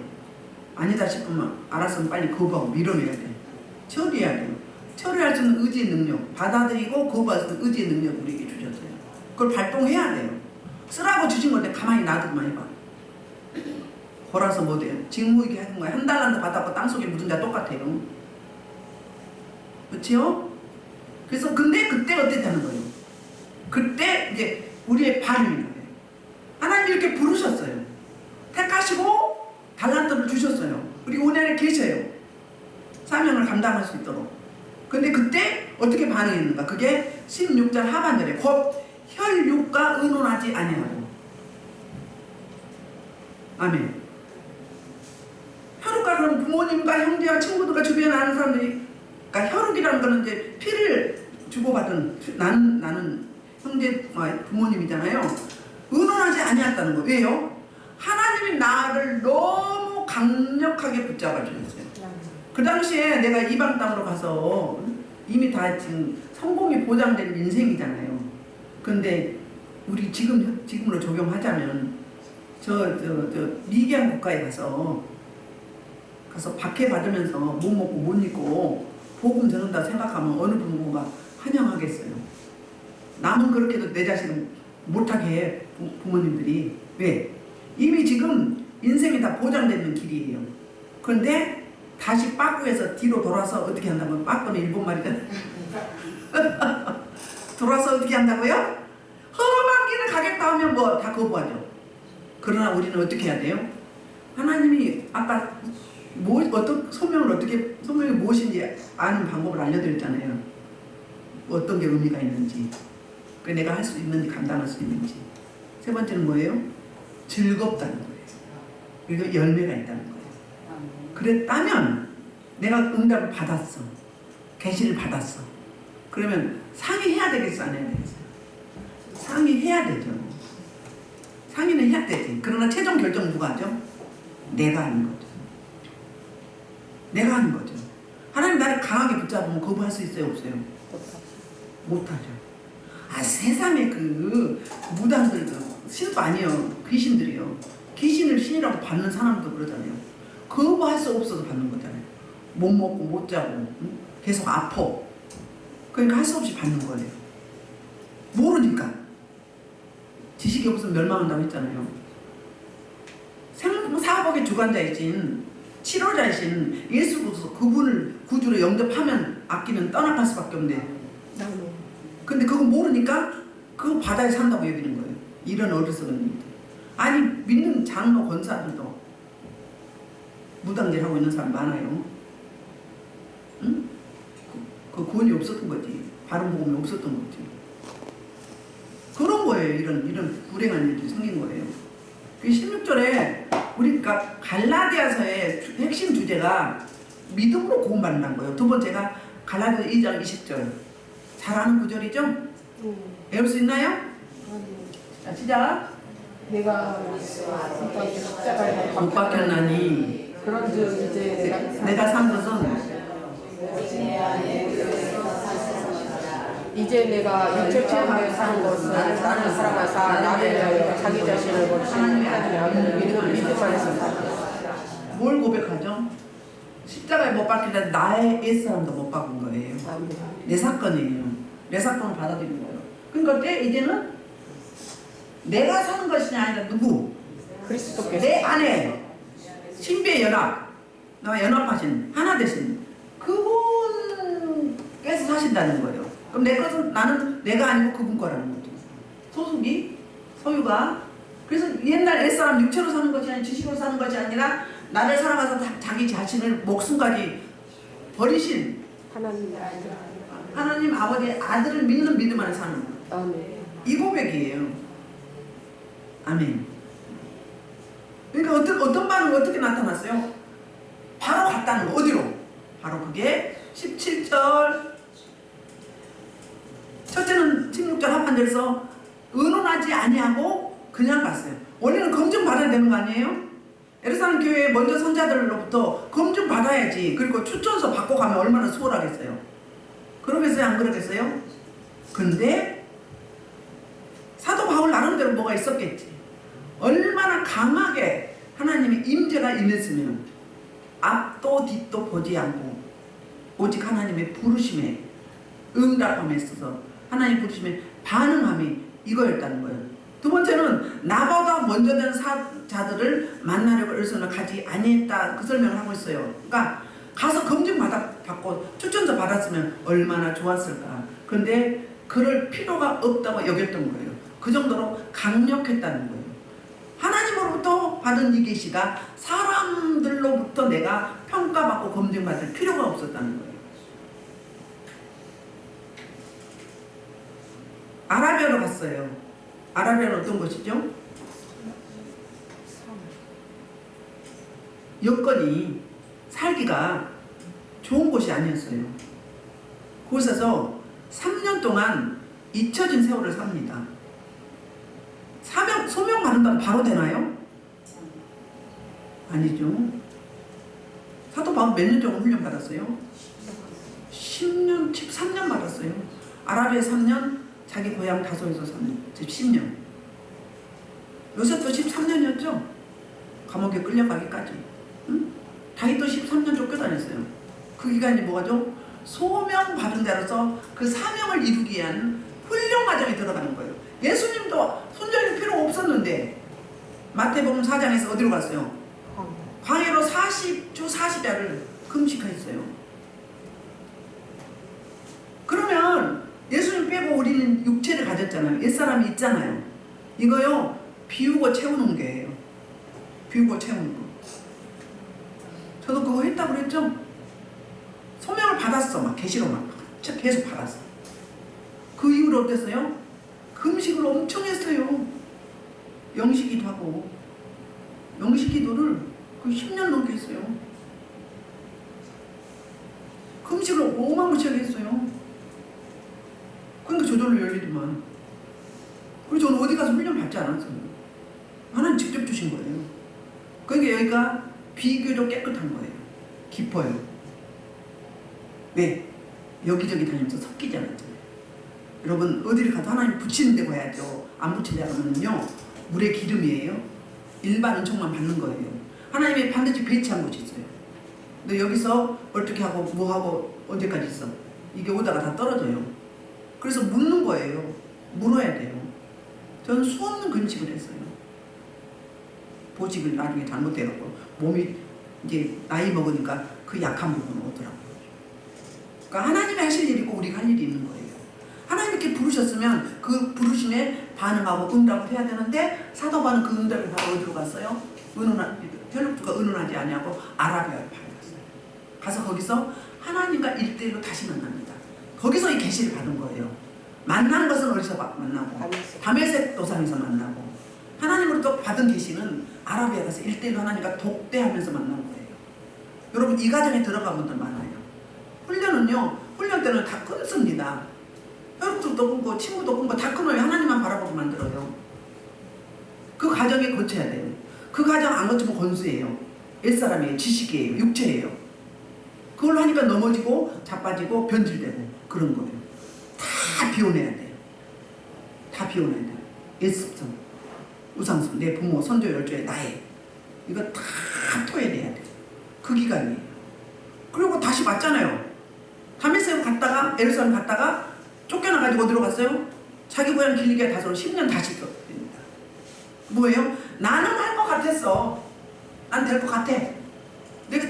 아니다 싶으면 알아서 빨리 거부하고 밀어내야 돼. 처리해야 돼요. 처리할 수 있는 의지의 능력, 받아들이고 거부할 수 있는 의지의 능력 우리에게 주셨어요. 그걸 발동해야 돼요. 쓰라고 주신 건데 가만히 놔두기만 해봐. 걸어서 뭐 돼요? 직무이게 하는 거야. 한 달란트 받았고 땅속에 묻은 자 똑같아요. 그렇지요? 그래서 근데 그때 어떻게 하는 거예요? 그때 이제 우리의 반응이 나요. 하나님 이렇게 부르셨어요. 택하시고 달란트를 주셨어요. 그리고 우리 안에 계셔요. 사명을 감당할 수 있도록. 근데 그때 어떻게 반응했는가? 그게 16절 하반절에 곧 혈육과 의논하지 아니하고. 아멘. 혈육과 그럼 부모님과 형제와 친구들과 주변에 아는 사람들이, 그러니까 혈육이라는 거는 이제 피를 주고받은 나는 형제와 부모님이잖아요. 의논하지 아니했다는 거. 왜요? 하나님이 나를 너무 강력하게 붙잡아 주셨어요. 그 당시에 내가 이방 땅으로 가서 이미 다 지금 성공이 보장된 인생이잖아요. 근데 우리 지금으로 적용하자면 저 미개한 국가에 가서 박해 받으면서 못 먹고 못 입고 복음 전한다 생각하면 어느 부모가 환영하겠어요. 남은 그렇게도 내 자식은 못하게 해. 부모님들이. 왜? 이미 지금 인생이 다 보장되는 길이에요. 그런데 다시 빠꾸에서 뒤로 돌아서 어떻게 한다면, 빠꾸는 일본말이잖아요. 돌아서 어떻게 한다고요? 험한 길을 가겠다 하면 뭐 다 거부하죠. 그러나 우리는 어떻게 해야 돼요? 하나님이 아까 소명이 무엇인지 아는 방법을 알려드렸잖아요. 어떤 게 의미가 있는지, 내가 할 수 있는지, 감당할 수 있는지. 세 번째는 뭐예요? 즐겁다는 거예요. 그리고 열매가 있다는 거예요. 그랬다면 내가 응답을 받았어. 계시를 받았어. 그러면 상의해야 되겠어, 안 해야 되겠어? 상의해야 되죠. 상의는 해야 되지. 그러나 최종 결정 누가 하죠? 내가 하는 거죠. 내가 하는 거죠. 하나님 나를 강하게 붙잡으면 거부할 수 있어요, 없어요? 못하죠. 세상에 그 무당들, 신도 아니에요. 귀신들이요. 귀신을 신이라고 받는 사람도 그러잖아요. 거부할 수 없어서 받는 거잖아요. 못 먹고 못 자고 계속 아파. 그러니까 할 수 없이 받는 거예요. 모르니까. 지식이 없으면 멸망한다고 했잖아요. 사업의 주관자이신 치료자이신 예수 그리스도 그분을 구주로 영접하면 악기는 떠나갈 수밖에 없는데, 근데 그거 모르니까 그거 바다에 산다고 여기는 거예요. 이런 어리석은. 아니 믿는 장로 권사들도 무당질 하고 있는 사람 많아요. 응? 그 구원이 없었던 거지. 바른 복음이 없었던 거지. 그런 거예요. 이런 불행한 일이 생긴 거예요. 그 16절에 우리가 갈라디아서의 핵심 주제가 믿음으로 구원받는다는 거예요. 두 번째가 갈라디아서 2장 20절. 잘 아는 구절이죠? 배울 수 있나요? 자, 시작. 내가 십자가에 못 박혔나니 그런즉 이제 내가 산 것은 이제 내가 육체 체험에 사는 것은 나를 사랑하사 나를 위하여 자기 자신을 버리신 하나님의 아들을 믿는 믿음 안에서 산다. 뭘 고백하죠? 십자가에 못 박히다 나의 옛사람도 못 박은 거예요. 내 사건이에요. 내 사건을 받아들인 거예요. 그러니까 이제는 내가 사는 것이 아니라 누구? 그리스도께서 내 안에 신비의 연합, 나와 연합하신 하나 되신 그분께서 사신다는 거예요. 그럼 내 것은 나는 내가 아니고 그분 거라는 거죠. 소속이 소유가. 그래서 옛날 옛사람 육체로 사는 것이 아니라 지식으로 사는 것이 아니라 나를 사랑해서 자기 자신을 목숨까지 버리신 하나님 아버지의 아들을 믿는 믿음 안에 사는 거예요. 이 고백이에요. 아멘. 그러니까 어떤 반응이 어떻게 나타났어요? 바로 갔다는 거. 어디로? 바로 그게 17절. 첫째는 16절 하반절에서 의논하지 아니하고 그냥 갔어요. 원래는 검증 받아야 되는 거 아니에요? 예루살렘 교회에 먼저 선자들로부터 검증 받아야지. 그리고 추천서 받고 가면 얼마나 수월하겠어요. 그러겠어요? 안 그러겠어요? 근데 사도 바울 나름대로 뭐가 있었겠지. 얼마나 강하게 하나님의 임재가 임했으면 앞도 뒤도 보지 않고 오직 하나님의 부르심에 응답함에 있어서 하나님의 부르심에 반응함이 이거였다는 거예요. 두 번째는 나보다 먼저 된 자들을 만나려고 에르사렘에 가지 아니했다. 그 설명을 하고 있어요. 그러니까 가서 검증 받고 추천서 받았으면 얼마나 좋았을까. 그런데 그럴 필요가 없다고 여겼던 거예요. 그 정도로 강력했다는 거예요. 하나님으로부터 받은 이 계시가 사람들로부터 내가 평가받고 검증받을 필요가 없었다는 거예요. 아라비아로 갔어요. 아라비아는 어떤 곳이죠? 여건이 살기가 좋은 곳이 아니었어요. 그곳에서 3년 동안 잊혀진 세월을 삽니다. 소명 받는다면 바로 되나요? 아니죠. 사도 바울 몇 년 정도 훈련 받았어요? 10년, 13년 받았어요. 아라비아 3년, 자기 고향 다소에서 3년, 즉 10년. 요셉도 13년이었죠? 감옥에 끌려가기까지. 응? 다윗도 13년 쫓겨다녔어요. 그 기간이 뭐가죠? 소명 받은 자로서 그 사명을 이루기 위한 훈련 과정에 들어가는 거예요. 예수님도 손절이 필요 없었는데 마태복음 4장에서 어디로 갔어요? 광야로 40주 40야를 금식했어요. 그러면 예수님 빼고 우리는 육체를 가졌잖아요. 옛사람이 있잖아요. 이거요 비우고 채우는 게예요. 비우고 채우는 거. 저도 그거 했다고 그랬죠? 소명을 받았어. 막 계시로 막 계속 받았어. 그 이후로 어땠어요? 금식을 엄청 했어요. 영식기도 하고 영식기도를 그 10년 넘게 했어요. 금식을 어마무시하게 했어요. 그러니까 저절로 열리더만. 그리고 저는 어디 가서 훈련 받지 않았어요. 하나님 직접 주신 거예요. 그러니까 여기가 비교적 깨끗한 거예요. 깊어요. 왜? 여기저기 다니면서 섞이지 않았잖아요. 여러분 어디를 가도 하나님 붙이는 데 가야죠. 안 붙이는 데 가면요 물의 기름이에요. 일반 은총만 받는 거예요. 하나님이 반드시 배치한 곳이 있어요. 너 여기서 어떻게 하고 뭐 하고 언제까지 있어? 이게 오다가 다 떨어져요. 그래서 묻는 거예요. 물어야 돼요. 저는 수없는 금식을 했어요. 보직을 나중에 잘못해갖고 몸이 이제 나이 먹으니까 그 약한 부분은 오더라고요. 그러니까 하나님이 하실 일이 있고 우리가 할 일이 있는 거예요. 하나님 이렇게 부르셨으면 그 부르심에 반응하고 응답을 해야 되는데 사도 바울은 그 응답을 바로 어디로 갔어요? 혈육주가 은은하지 아니하고 아라비아를 갔어요. 가서 거기서 하나님과 1대1로 다시 만납니다. 거기서 이 계시를 받은 거예요. 만난 것은 어디서 만나고 다메섹 도상에서 만나고 하나님으로부터 받은 계시는 아라비아 가서 1대1로 하나님과 독대하면서 만난 거예요. 여러분 이 과정에 들어간 분들 많아요. 훈련은요 훈련 때는 다 끊습니다. 혈육도 끊고 친구도 끊고 다 끊어요. 하나님만 바라보고 만들어요. 그 과정에 거쳐야 돼요. 그 과정 안 거치면 권수예요. 옛사람이에요. 지식이에요. 육체예요. 그걸로 하니까 넘어지고 자빠지고 변질되고 그런 거예요. 다 비워내야 돼요. 다 비워내야 돼요. 옛습성, 우상성, 내 부모, 선조, 열조의 나의 이거 다 토해내야 돼요. 그 기간이에요. 그리고 다시 맞잖아요. 다메섹으로 갔다가 예루살렘 갔다가 쫓겨나가지고 어디로 갔어요? 자기 고향 길리기아 다소로 10년 다시 됩니다. 뭐예요? 나는 할 것 같았어. 난 될 것 같아.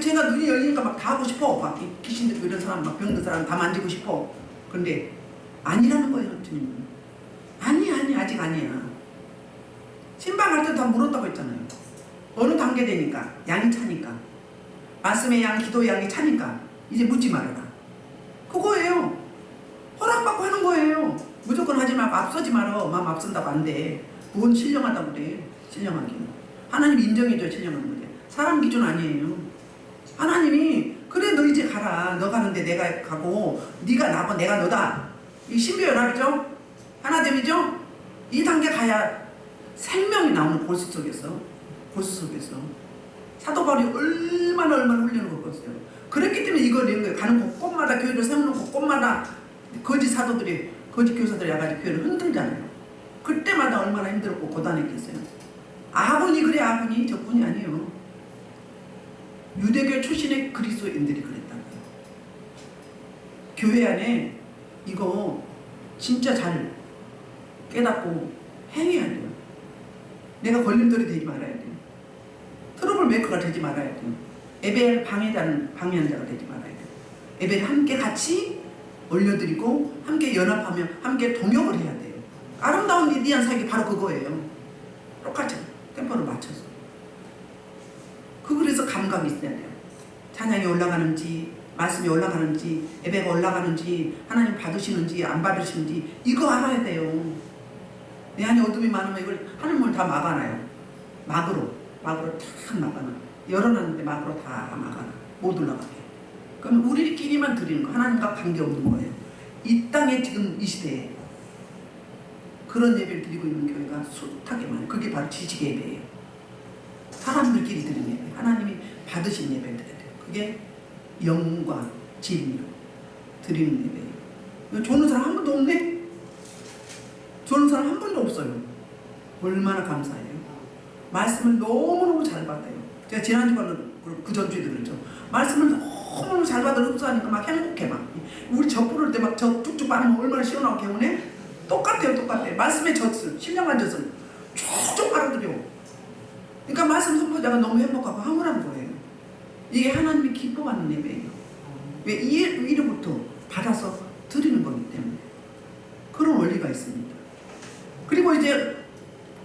제가 눈이 열리니까 막 다 하고 싶어. 막 귀신들 이런 사람, 막 병든 사람 다 만지고 싶어. 그런데 아니라는 거예요, 주님은. 아니, 아직 아니야. 신방 갈 때 다 물었다고 했잖아요. 어느 단계 되니까, 양이 차니까. 말씀의 양, 기도의 양이 차니까 이제 묻지 말아라. 그거예요. 허락받고 하는 거예요. 무조건 하지 말고 앞서지 말어. 마음 앞선다고 안 돼. 뭔 신령하다고 그래. 신령하기는. 하나님 인정해줘야 신령한 거지. 사람 기준 아니에요. 하나님이 그래 너 이제 가라. 너 가는데 내가 가고 네가 나고 내가 너다. 이 신비연합이죠. 하나됨이죠. 이 단계 가야 생명이 나오는 골수 속에서 사도 바울이 얼마나 훈련을 겪었어요. 그랬기 때문에 이걸 낸 거예요. 가는 곳곳마다 교회를 세우는 곳곳마다 거짓 사도들이 거짓 교사들이 와가지고 교회를 흔들잖아요. 그때마다 얼마나 힘들었고 고단했겠어요. 아군이 그래 아군이 저뿐이 아니에요. 유대교 출신의 그리스도인들이 그랬다고요. 교회 안에 이거 진짜 잘 깨닫고 행해야 돼요. 내가 걸림돌이 되지 말아야 돼요. 트러블 메이커가 되지 말아야 돼요. 예배를 방해하는 자가 되지 말아야 돼요. 예배를 함께 같이 올려드리고 함께 연합하며 함께 동역을 해야 돼요. 아름다운 미디안 사역이 바로 그거예요. 똑같이 템포를 맞춰서. 그래서 감각이 있어야 돼요. 찬양이 올라가는지 말씀이 올라가는지 예배가 올라가는지 하나님 받으시는지 안 받으시는지 이거 알아야 돼요. 내 안에 어둠이 많으면 이걸 하늘문을 다 막아놔요. 막으로 다 막아놔. 열어놨는데 막으로 다 막아놔. 못 올라가게. 그럼 우리끼리만 드리는 거 하나님과 관계없는 거예요. 이 땅에 지금 이 시대에 그런 예배를 드리고 있는 교회가 숱하게 많아요. 그게 바로 지식 예배예요. 사람들끼리 드리는 예배, 하나님이 받으신 예배를 드려야 돼요. 그게 영과 진리로 드리는 예배예요. 조는 사람 한 번도 없네? 조는 사람 한 번도 없어요. 얼마나 감사해요. 말씀을 너무너무 잘 받아요. 제가 지난주에는 그 전주에도 그랬죠. 말씀을 너무너무 잘 받아 흡수하니까 막 행복해. 막 우리 젖 부를 때 막 젖 쭉쭉 빠르면 얼마나 시원하고 개운해? 똑같아요. 말씀의 젖을, 신령한 젖을 쭉쭉 빨아들여. 그러니까 말씀 선포자가 너무 행복하고 황홀한 거예요. 이게 하나님이 기뻐하는 예배예요. 왜? 이로부터 받아서 드리는 거기 때문에. 그런 원리가 있습니다. 그리고 이제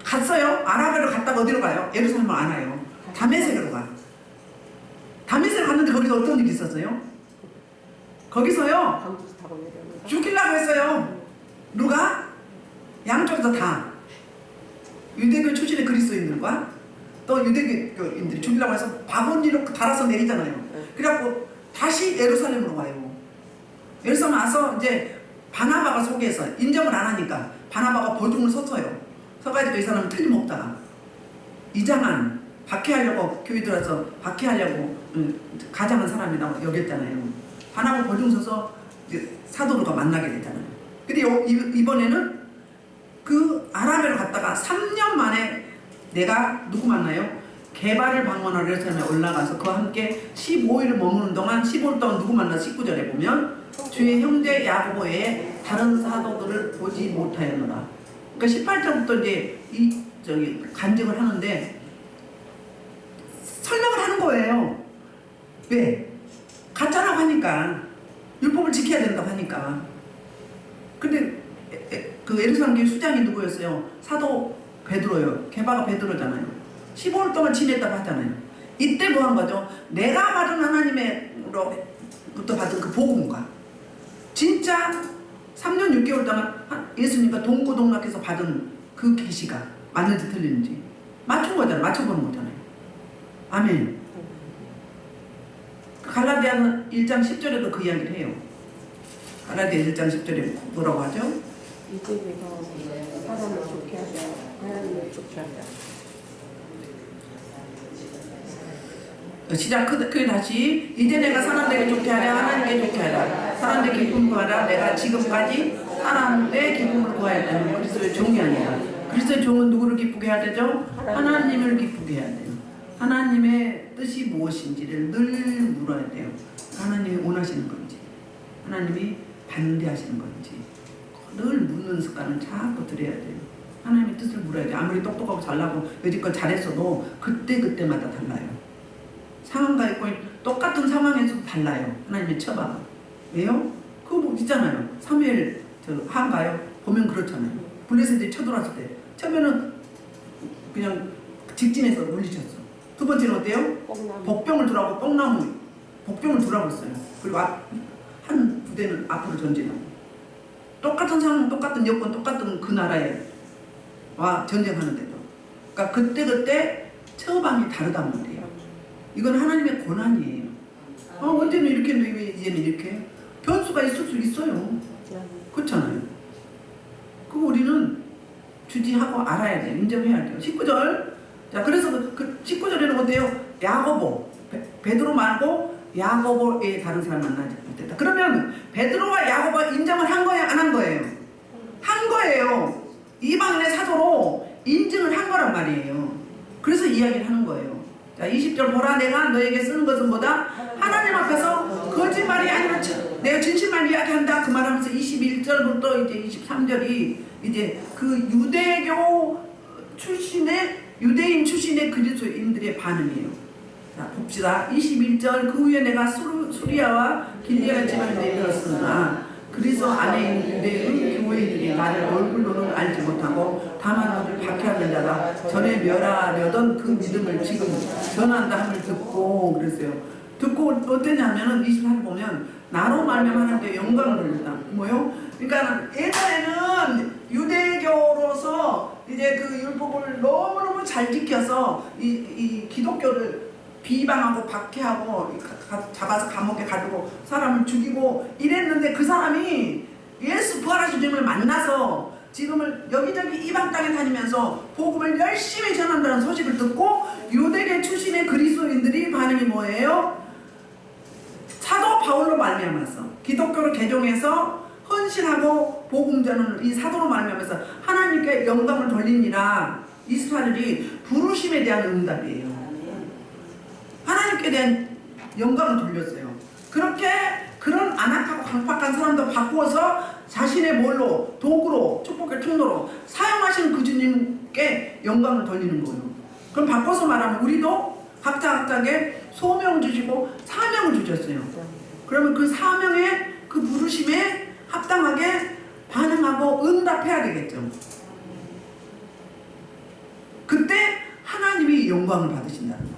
갔어요. 아라바를 갔다가 어디로 가요? 예루살렘을 안 와요. 다메섹으로 가. 다메섹을 갔는데 거기서 어떤 일이 있었어요? 거기서요 죽이려고 했어요. 누가? 양쪽에서 다 유대교 출신의 그리스도인들과 또 유대교인들이 죽이려고 해서 바구니로 달아서 내리잖아요. 그래갖고 다시 예루살렘으로 가요. 예루살렘 와서 이제 바나바가 소개해서 인정을 안 하니까 바나바가 보증을 섰어요. 서가지고 이 사람은 틀림없다. 이장한 박해하려고 교회 들어서 박해하려고 가장한 사람이라고 여겼잖아요. 바나바 보증 서서 사도들과 만나게 되잖아요. 근데 이번에는 그 아라베로 갔다가 3년 만에 내가 누구 만나요? 개발을 방문하러 예루살렘에 올라가서 그와 함께 15일을 머무는 동안 15일 동안 누구 만나 19절에 보면 주의 형제 야고보 외에 다른 사도들을 보지 못하였노라. 그러니까 18절부터 이제 간증을 하는데 설명을 하는 거예요. 왜? 가짜라고 하니까 율법을 지켜야 된다고 하니까. 근데 그 예루살렘 교회 수장이 누구였어요? 사도 베드로요. 개바가 베드로잖아요. 15일 동안 지냈다고 하잖아요. 이때 뭐 한 거죠? 내가 받은 하나님으로부터 받은 그 복음과 진짜 3년 6개월 동안 예수님과 동고동락해서 받은 그 계시가 맞는지 틀리는지 맞춘 거잖아요. 맞춰보는 거잖아요. 아멘. 갈라디아 1장 10절에도 그 이야기를 해요. 갈라디아 1장 10절에 뭐라고 하죠? 이제 내가 사람을 좋게 하자, 하나님을 좋게 하자. 시작. 그 다시 이제 내가 사람들에게 좋게 하라, 하나님께 좋게 하라, 사람들 기쁨을 구하라. 내가 지금까지 사람의 기쁨을 구해야 되는 그리스도의 종이 아니라. 그리스도의 종은 누구를 기쁘게 해야 되죠? 하나님을 기쁘게 해야 돼요. 하나님의 뜻이 무엇인지를 늘 물어야 돼요. 하나님이 원하시는 건지, 하나님이 반대하시는 건지 늘 묻는 습관을 자꾸 들여야 돼요. 하나님의 뜻을 물어야 돼요. 아무리 똑똑하고 잘나고 여지껏 잘했어도 그때마다 달라요. 상황과 있고 똑같은 상황에서도 달라요. 하나님의 처방. 왜요? 그거 뭐 있잖아요. 사무엘 하인가요? 보면 그렇잖아요. 블레셋들이 쳐들어왔을 때 처음에는 그냥 직진해서 물리쳤어. 두 번째는 어때요? 복병을 두라고 복병을 두라고 했어요. 그리고 한 부대는 앞으로 전진하고 똑같은 상황, 똑같은 여건, 똑같은 그 나라에 와 전쟁하는데도 그러니까 그때 처방이 다르단 말이에요. 이건 하나님의 권한이에요. 언제는 이렇게 했는데 왜 이제는 이렇게? 변수가 있을 수 있어요. 그렇잖아요. 그거 우리는 주지하고 알아야 돼요. 인정해야 돼요. 19절. 자, 그래서 그 19절에는 어때요? 야고보, 베드로 말고 야고보의 다른 사람 만나지 못했다. 그러면 베드로와 야고보가 인정을 한 거예요? 안 한 거예요? 한 거예요. 이방인의 사도로 인증을 한 거란 말이에요. 그래서 이야기를 하는 거예요. 자, 20절 보라, 내가 너에게 쓰는 것은 뭐다? 하나님 앞에서 거짓말이 아니라 내가 진실만 이야기한다. 그 말하면서 21절부터 이제 23절이 이제 그 유대인 출신의 그리스도인들의 반응이에요. 자, 봅시다. 21절, 그 후에 내가 수리아와 길리아 지방에 이르렀으나 그리스도 안에 있는 유대인 교회인들이 나를 얼굴로는 알지 못하고 다만 너를 박해하는 자가 전에 멸하려던 그 믿음을 지금 전한다 함을 듣고 그랬어요. 듣고 어땠냐면은 24절 보면 나로 말미암아 하나님께 영광을 돌린다. 뭐요? 그러니까 예전에는 유대교로서 이제 그 율법을 너무너무 잘 지켜서 이 기독교를 비방하고 박해하고 잡아서 감옥에 가두고 사람을 죽이고 이랬는데 그 사람이 예수 부활하신 주님을 만나서 지금을 여기저기 이방 땅에 다니면서 복음을 열심히 전한다는 소식을 듣고 유대계 출신의 그리스도인들이 반응이 뭐예요? 사도 바울로 말미암아서 기독교로 개종해서 헌신하고 복음 전하는 이 사도로 말미암아서 하나님께 영광을 돌리니라. 이스라엘이 부르심에 대한 응답이에요. 하나님께 대한 영광을 돌렸어요. 그렇게 그런 안악하고 강팍한 사람도 바꾸어서 자신의 뭘로 도구로 축복의 통로로 사용하시는 그 주님께 영광을 돌리는 거예요. 그럼 바꿔서 말하면 우리도 각자에게 소명 주시고 사명을 주셨어요. 그러면 그 사명에 그 부르심에 합당하게 반응하고 응답해야 되겠죠. 그때 하나님이 영광을 받으신다는 거예요.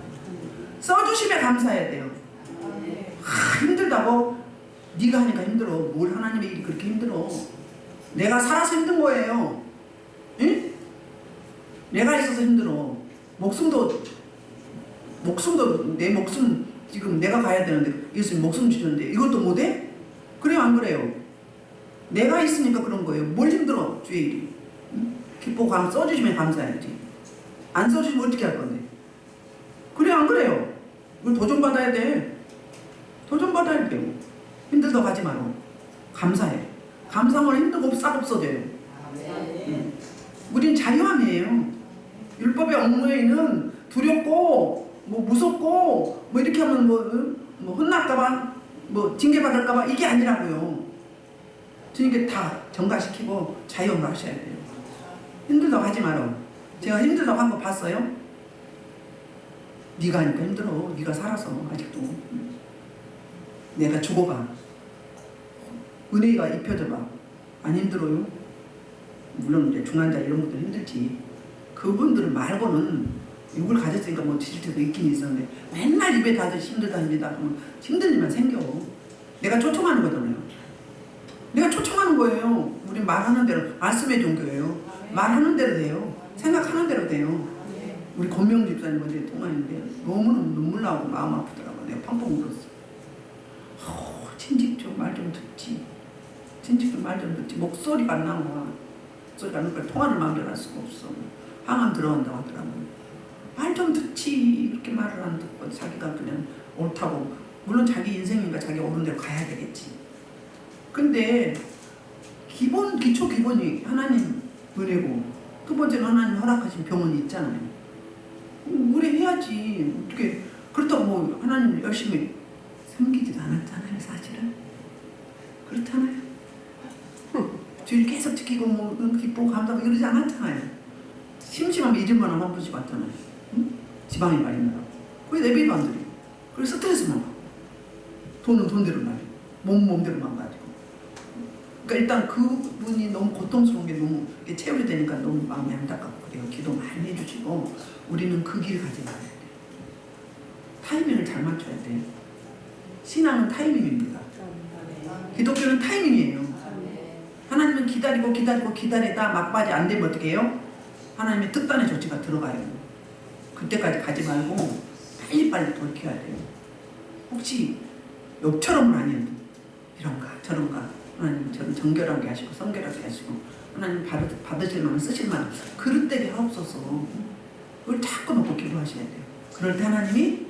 써주심에 감사해야 돼요. 힘들다고 네가 하니까 힘들어. 뭘 하나님의 일이 그렇게 힘들어. 내가 살아서 힘든 거예요. 응? 내가 있어서 힘들어. 목숨도 내 목숨 지금 내가 가야 되는데 예수님 목숨 주셨는데 이것도 못해? 그래요 안 그래요? 내가 있으니까 그런 거예요. 뭘 힘들어 주의 일이. 응? 기뻐 감 써주시면 감사해야지. 안 써주시면 어떻게 할 건데? 그래 안 그래요? 이걸 도전 받아야 돼. 도전 받아야 돼요. 힘들다 가지 마라. 감사해. 감사하면 힘든 거 싹 없어져요. 응. 우린 자유함이에요. 율법의 얽매이는 두렵고 뭐 무섭고 뭐 이렇게 하면 뭐 혼날까봐 뭐 징계받을까봐 이게 아니라고요. 주님께 다 전가시키고 자유함을 하셔야 돼요. 힘들다고 하지 마라. 제가 힘들다고 한 거 봤어요? 네가 하니까 힘들어. 네가 살아서 아직도. 내가 죽어가. 은혜가 입혀져봐. 안 힘들어요? 물론 이제 중환자 이런 것도 힘들지. 그분들 말고는 욕을 가졌으니까 뭐 지질 때도 있긴 있었는데 맨날 입에 닫듯이 힘들다 그러면 힘든 일만 생겨. 내가 초청하는 거잖아요. 내가 초청하는 거예요. 우리 말하는 대로 말씀의 종교예요. 말하는 대로 돼요. 생각하는 대로 돼요. 우리 권명 집사님 어제 통화했는데 너무너무 눈물 나오고 마음 아프더라고. 내가 펑펑 울었어. 진직 좀 말 좀 듣지. 진직 좀 말 좀 듣지. 목소리가 안 나와. 목소리가 안 나와. 통화를 마음대로 할 수가 없어. 항암 들어간다고 하더라고. 말 좀 듣지. 이렇게 말을 안 듣고 자기가 그냥 옳다고. 물론 자기 인생이니까 자기 옳은 대로 가야 되겠지. 근데 기초 기본이 하나님 은혜고 두 번째는 하나님 허락하신 병원이 있잖아요. 의뢰해야지. 어떻게 그렇다고 뭐 하나님 열심히 섬기지도 않았잖아요. 사실은 그렇잖아요. 주일 계속 지키고 뭐 기쁘고 감사하고 이러지 않았잖아요. 심심하면 이름만 한 번씩 왔잖아요. 응? 지방에 가 있느라고. 왜 내비도 안 드려? 그래서 스트레스만 받고 돈은 돈대로 나요. 몸대로만 가지고. 그러니까 일단 그분이 너무 고통스러운 게 너무 체험이 되니까 너무 마음이 안타깝고 그래요. 기도 많이 해주시고 우리는 그 길 가지 말아야 돼요. 타이밍을 잘 맞춰야 돼요. 신앙은 타이밍입니다. 기독교는 타이밍이에요. 하나님은 기다리다 막바지 안 되면 어떻게 해요? 하나님의 특단의 조치가 들어가요. 그때까지 가지 말고 빨리빨리 돌이켜야 돼요. 혹시 욕처럼은 아니어도 이런가 저런가 하나님 저는 정결하게 하시고 성결하게 하시고 하나님 받으실 만한 쓰실 만한 그릇되게 하옵소서. 그걸 자꾸 놓고 기도하셔야 돼요. 그럴 때 하나님이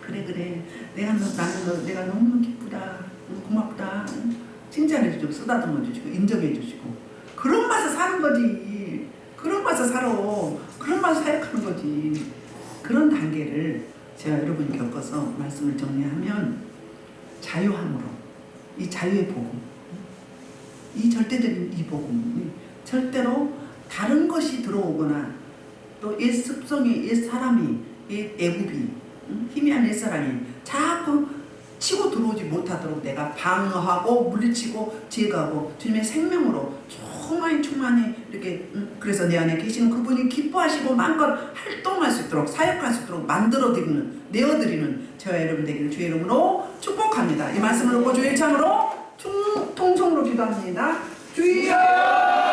그래 내가 너무 기쁘다 고맙다 칭찬해 주고 쓰다듬어 주시고 인정해 주시고 그런 맛에 사는 거지. 그런 맛에 살아. 그런 맛에 사역하는 거지. 그런 단계를 제가 여러분이 겪어서 말씀을 정리하면 자유함으로 이 자유의 복음 이 절대적인 이 복음 절대로 다른 것이 들어오거나 또 옛 습성이 옛 사람이 옛 애굽이 희미한 옛 사람이 자꾸 치고 들어오지 못하도록 내가 방어하고 물리치고 제거하고 주님의 생명으로 충만히 이렇게 그래서 내 안에 계시는 그분이 기뻐하시고 마음껏 활동할 수 있도록 사역할 수 있도록 만들어드리는 내어드리는 저와 여러분 되기를 주의 이름으로 축복합니다. 이 말씀을 듣고 주의 참으로 통성으로 기도합니다. 주여